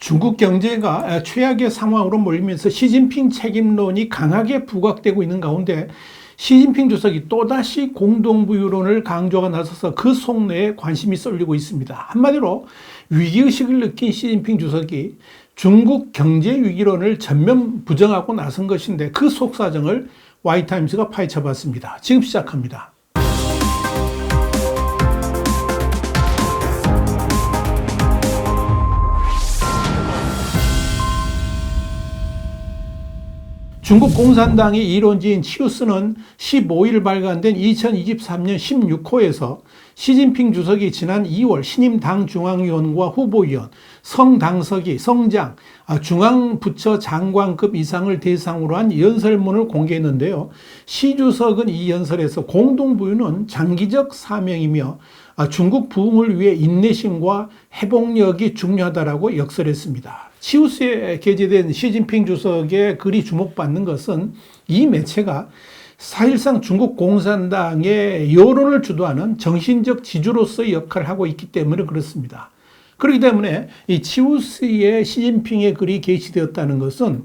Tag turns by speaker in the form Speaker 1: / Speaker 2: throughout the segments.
Speaker 1: 중국 경제가 최악의 상황으로 몰리면서 시진핑 책임론이 강하게 부각되고 있는 가운데 시진핑 주석이 또다시 공동부유론을 강조가 나서서 그 속내에 관심이 쏠리고 있습니다. 한마디로 위기의식을 느낀 시진핑 주석이 중국 경제 위기론을 전면 부정하고 나선 것인데 그 속사정을 와이타임스가 파헤쳐봤습니다. 지금 시작합니다. 중국 공산당의 이론지인 치우스는 15일 발간된 2023년 16호에서 시진핑 주석이 지난 2월 신임 당 중앙위원과 후보위원, 성당서기, 성장, 중앙부처 장관급 이상을 대상으로 한 연설문을 공개했는데요. 시 주석은 이 연설에서 공동부유는 장기적 사명이며 중국 부흥을 위해 인내심과 회복력이 중요하다라고 역설했습니다. 치우스에 게재된 시진핑 주석의 글이 주목받는 것은 이 매체가 사실상 중국 공산당의 여론을 주도하는 정신적 지주로서의 역할을 하고 있기 때문에 그렇습니다. 그렇기 때문에 이 치우스의 시진핑의 글이 게시되었다는 것은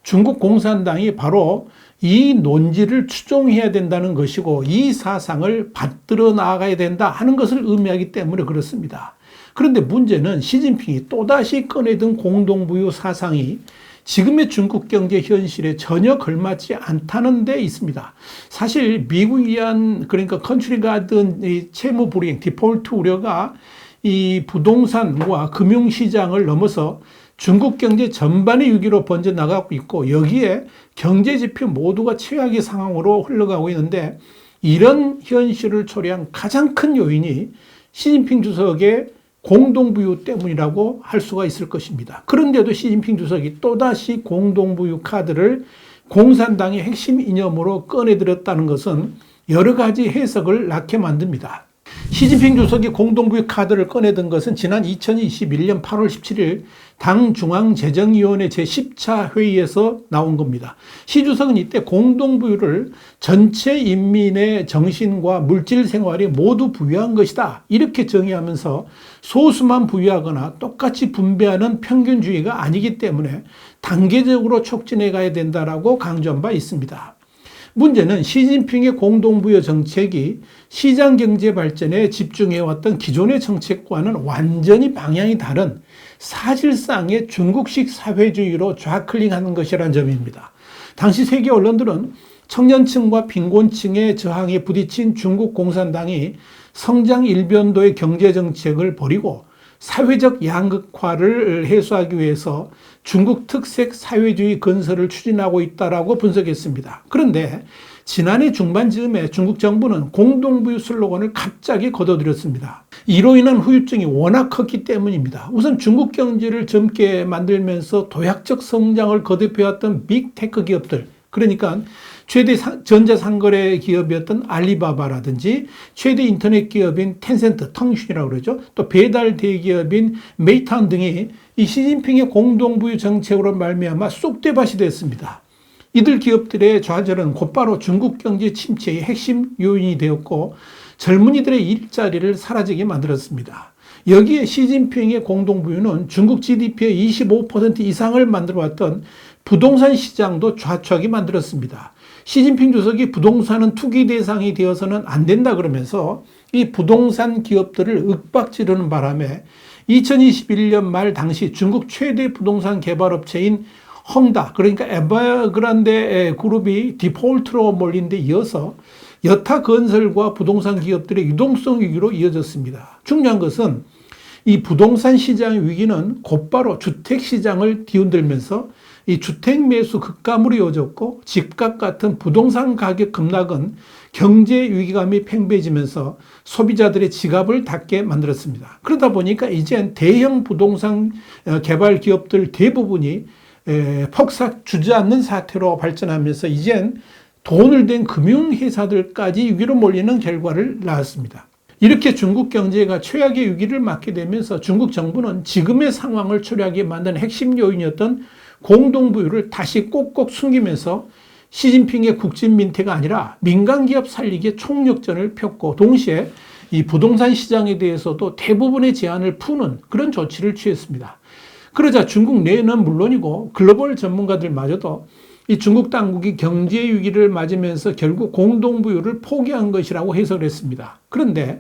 Speaker 1: 중국 공산당이 바로 이 논지를 추종해야 된다는 것이고 이 사상을 받들어 나가야 된다 하는 것을 의미하기 때문에 그렇습니다. 그런데 문제는 시진핑이 또다시 꺼내든 공동부유 사상이 지금의 중국 경제 현실에 전혀 걸맞지 않다는 데 있습니다. 사실 미국이 한 그러니까 컨트리 가든 이 채무 불이행, 디폴트 우려가 이 부동산과 금융시장을 넘어서 중국 경제 전반의 위기로 번져나가고 있고 여기에 경제 지표 모두가 최악의 상황으로 흘러가고 있는데 이런 현실을 초래한 가장 큰 요인이 시진핑 주석의 공동부유 때문이라고 할 수가 있을 것입니다. 그런데도 시진핑 주석이 또다시 공동부유 카드를 공산당의 핵심 이념으로 꺼내들었다는 것은 여러 가지 해석을 낳게 만듭니다. 시진핑 주석이 공동부유 카드를 꺼내든 것은 지난 2021년 8월 17일 당 중앙재정위원회 제10차 회의에서 나온 겁니다. 시 주석은 이때 공동부유를 전체 인민의 정신과 물질 생활에 모두 부유한 것이다 이렇게 정의하면서 소수만 부유하거나 똑같이 분배하는 평균주의가 아니기 때문에 단계적으로 촉진해 가야 된다라고 강조한 바 있습니다. 문제는 시진핑의 공동부유 정책이 시장경제 발전에 집중해왔던 기존의 정책과는 완전히 방향이 다른 사실상의 중국식 사회주의로 좌클링하는 것이라는 점입니다. 당시 세계 언론들은 청년층과 빈곤층의 저항에 부딪힌 중국 공산당이 성장 일변도의 경제정책을 버리고 사회적 양극화를 해소하기 위해서 중국 특색 사회주의 건설을 추진하고 있다고 분석했습니다. 그런데 지난해 중반쯤에 중국 정부는 공동부유 슬로건을 갑자기 걷어들였습니다. 이로 인한 후유증이 워낙 컸기 때문입니다. 우선 중국 경제를 젊게 만들면서 도약적 성장을 거듭해왔던 빅테크 기업들, 그러니까 최대 전자상거래 기업이었던 알리바바라든지 최대 인터넷 기업인 텐센트, 텅신이라고 그러죠. 또 배달 대기업인 메이탄 등이 이 시진핑의 공동부유 정책으로 말미암아 쑥대밭이 됐습니다. 이들 기업들의 좌절은 곧바로 중국 경제 침체의 핵심 요인이 되었고 젊은이들의 일자리를 사라지게 만들었습니다. 여기에 시진핑의 공동부유는 중국 GDP의 25% 이상을 만들어왔던 부동산 시장도 좌초하게 만들었습니다. 시진핑 주석이 부동산은 투기 대상이 되어서는 안 된다 그러면서 이 부동산 기업들을 윽박지르는 바람에 2021년 말 당시 중국 최대 부동산 개발업체인 헝다, 그러니까 에버그란데 그룹이 디폴트로 몰린 데 이어서 여타 건설과 부동산 기업들의 유동성 위기로 이어졌습니다. 중요한 것은 이 부동산 시장의 위기는 곧바로 주택 시장을 뒤흔들면서 이 주택 매수 급감으로 이어졌고 집값 같은 부동산 가격 급락은 경제 위기감이 팽배해지면서 소비자들의 지갑을 닫게 만들었습니다. 그러다 보니까 이젠 대형 부동산 개발 기업들 대부분이 폭삭 주저앉는 사태로 발전하면서 이젠 돈을 댄 금융회사들까지 위기로 몰리는 결과를 낳았습니다. 이렇게 중국 경제가 최악의 위기를 맞게 되면서 중국 정부는 지금의 상황을 초래하게 만든 핵심 요인이었던 공동부유를 다시 꼭꼭 숨기면서 시진핑의 국진민태가 아니라 민간기업 살리기에 총력전을 폈고 동시에 이 부동산 시장에 대해서도 대부분의 제한을 푸는 그런 조치를 취했습니다. 그러자 중국 내는 물론이고 글로벌 전문가들마저도 이 중국 당국이 경제 위기를 맞으면서 결국 공동부유를 포기한 것이라고 해석을 했습니다. 그런데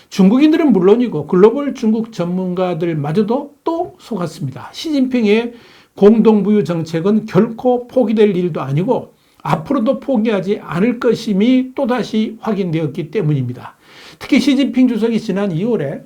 Speaker 1: 중국인들은 물론이고 글로벌 중국 전문가들마저도 또 속았습니다. 시진핑의 공동부유 정책은 결코 포기될 일도 아니고 앞으로도 포기하지 않을 것임이 또다시 확인되었기 때문입니다. 특히 시진핑 주석이 지난 2월에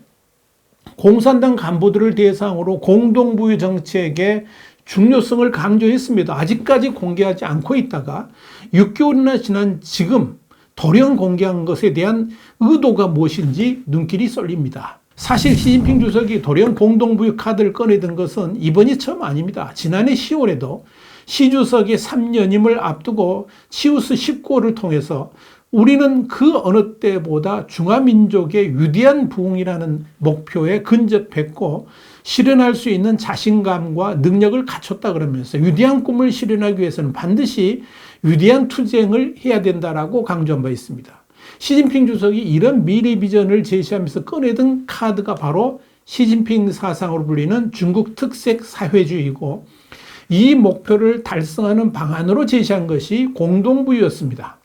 Speaker 1: 공산당 간부들을 대상으로 공동부유 정책의 중요성을 강조했습니다. 아직까지 공개하지 않고 있다가 6개월이나 지난 지금 돌연 공개한 것에 대한 의도가 무엇인지 눈길이 쏠립니다. 사실 시진핑 주석이 돌연 공동부유 카드를 꺼내든 것은 이번이 처음 아닙니다. 지난해 10월에도 시 주석의 3년임을 앞두고 치우스 19호를 통해서 우리는 그 어느 때보다 중화민족의 위대한 부흥이라는 목표에 근접했고 실현할 수 있는 자신감과 능력을 갖췄다 그러면서 위대한 꿈을 실현하기 위해서는 반드시 위대한 투쟁을 해야 된다라고 강조한 바 있습니다. 시진핑 주석이 이런 미래 비전을 제시하면서 꺼내든 카드가 바로 시진핑 사상으로 불리는 중국 특색 사회주의이고 이 목표를 달성하는 방안으로 제시한 것이 공동부유였습니다.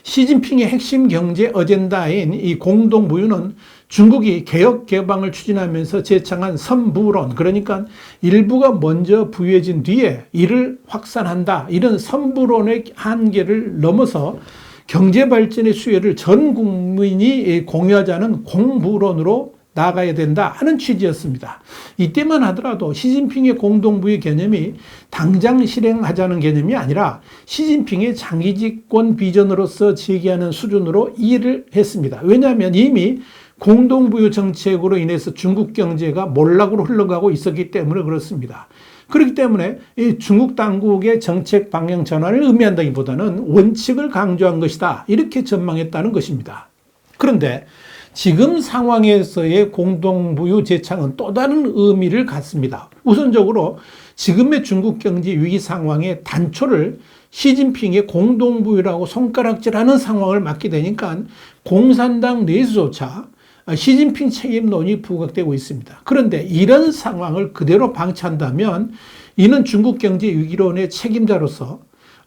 Speaker 1: 시진핑의 핵심 경제 어젠다인 이 공동부유는 중국이 개혁 개방을 추진하면서 제창한 선부론, 그러니까 일부가 먼저 부유해진 뒤에 이를 확산한다, 이런 선부론의 한계를 넘어서 경제 발전의 수혜를 전 국민이 공유하자는 공부론으로 나가야 된다 하는 취지였습니다. 이때만 하더라도 시진핑의 공동부의 개념이 당장 실행하자는 개념이 아니라 시진핑의 장기 집권 비전으로서 제기하는 수준으로 이해를 했습니다. 왜냐하면 이미 공동부유 정책으로 인해서 중국 경제가 몰락으로 흘러가고 있었기 때문에 그렇습니다. 그렇기 때문에 이 중국 당국의 정책 방향 전환을 의미한다기보다는 원칙을 강조한 것이다, 이렇게 전망했다는 것입니다. 그런데 지금 상황에서의 공동부유 제창은 또 다른 의미를 갖습니다. 우선적으로 지금의 중국 경제 위기 상황의 단초를 시진핑의 공동부유라고 손가락질하는 상황을 맞게 되니까 공산당 내에서조차 시진핑 책임론이 부각되고 있습니다. 그런데 이런 상황을 그대로 방치한다면 이는 중국 경제 위기론의 책임자로서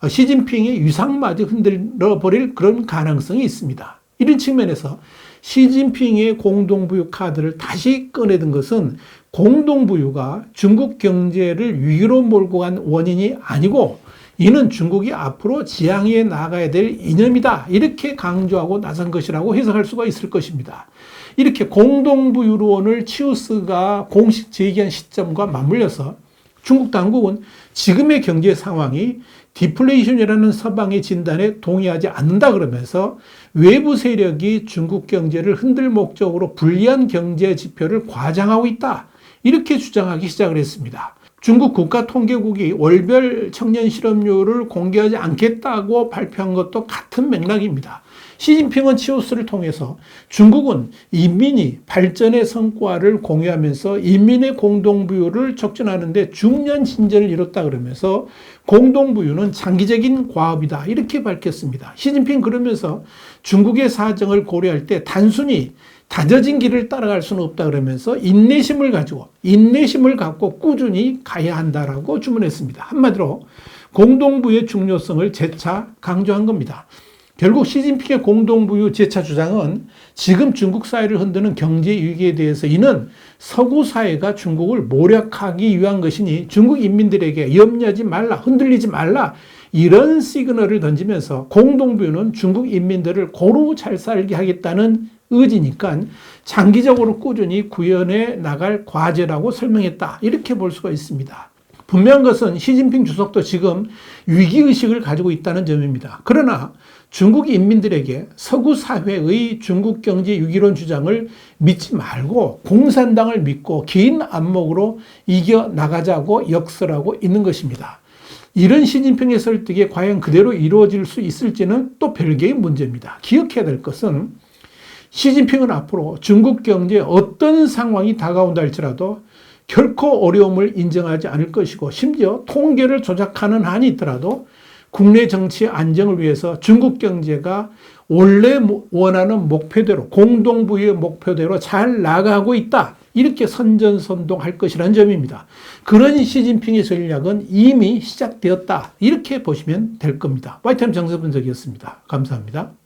Speaker 1: 시진핑의 위상마저 흔들어버릴 그런 가능성이 있습니다. 이런 측면에서 시진핑의 공동부유 카드를 다시 꺼내든 것은 공동부유가 중국 경제를 위기로 몰고 간 원인이 아니고 이는 중국이 앞으로 지향해 나가야 될 이념이다, 이렇게 강조하고 나선 것이라고 해석할 수가 있을 것입니다. 이렇게 공동부유론을 치우스가 공식 제기한 시점과 맞물려서 중국 당국은 지금의 경제 상황이 디플레이션이라는 서방의 진단에 동의하지 않는다 그러면서 외부 세력이 중국 경제를 흔들 목적으로 불리한 경제 지표를 과장하고 있다, 이렇게 주장하기 시작을 했습니다. 중국 국가통계국이 월별 청년 실업률을 공개하지 않겠다고 발표한 것도 같은 맥락입니다. 시진핑은 치우스를 통해서 중국은 인민이 발전의 성과를 공유하면서 인민의 공동부유를 촉진하는 데 중요한 진전을 이뤘다 그러면서 공동부유는 장기적인 과업이다, 이렇게 밝혔습니다. 시진핑 그러면서 중국의 사정을 고려할 때 단순히 다져진 길을 따라갈 수는 없다 그러면서 인내심을 갖고 꾸준히 가야 한다라고 주문했습니다. 한마디로 공동부유의 중요성을 재차 강조한 겁니다. 결국 시진핑의 공동부유 재차 주장은 지금 중국 사회를 흔드는 경제 위기에 대해서 이는 서구 사회가 중국을 모략하기 위한 것이니 중국 인민들에게 염려하지 말라, 흔들리지 말라, 이런 시그널을 던지면서 공동부유는 중국 인민들을 고루 잘 살게 하겠다는 의지니까 장기적으로 꾸준히 구현해 나갈 과제라고 설명했다, 이렇게 볼 수가 있습니다. 분명한 것은 시진핑 주석도 지금 위기의식을 가지고 있다는 점입니다. 그러나 중국 인민들에게 서구 사회의 중국 경제 위기론 주장을 믿지 말고 공산당을 믿고 긴 안목으로 이겨나가자고 역설하고 있는 것입니다. 이런 시진핑의 설득이 과연 그대로 이루어질 수 있을지는 또 별개의 문제입니다. 기억해야 될 것은 시진핑은 앞으로 중국 경제에 어떤 상황이 다가온다 할지라도 결코 어려움을 인정하지 않을 것이고 심지어 통계를 조작하는 한이 있더라도 국내 정치 안정을 위해서 중국 경제가 원래 원하는 목표대로 공동부유의 목표대로 잘 나가고 있다, 이렇게 선전선동할 것이라는 점입니다. 그런 시진핑의 전략은 이미 시작되었다. 이렇게 보시면 될 겁니다. YTN 정세 분석이었습니다. 감사합니다.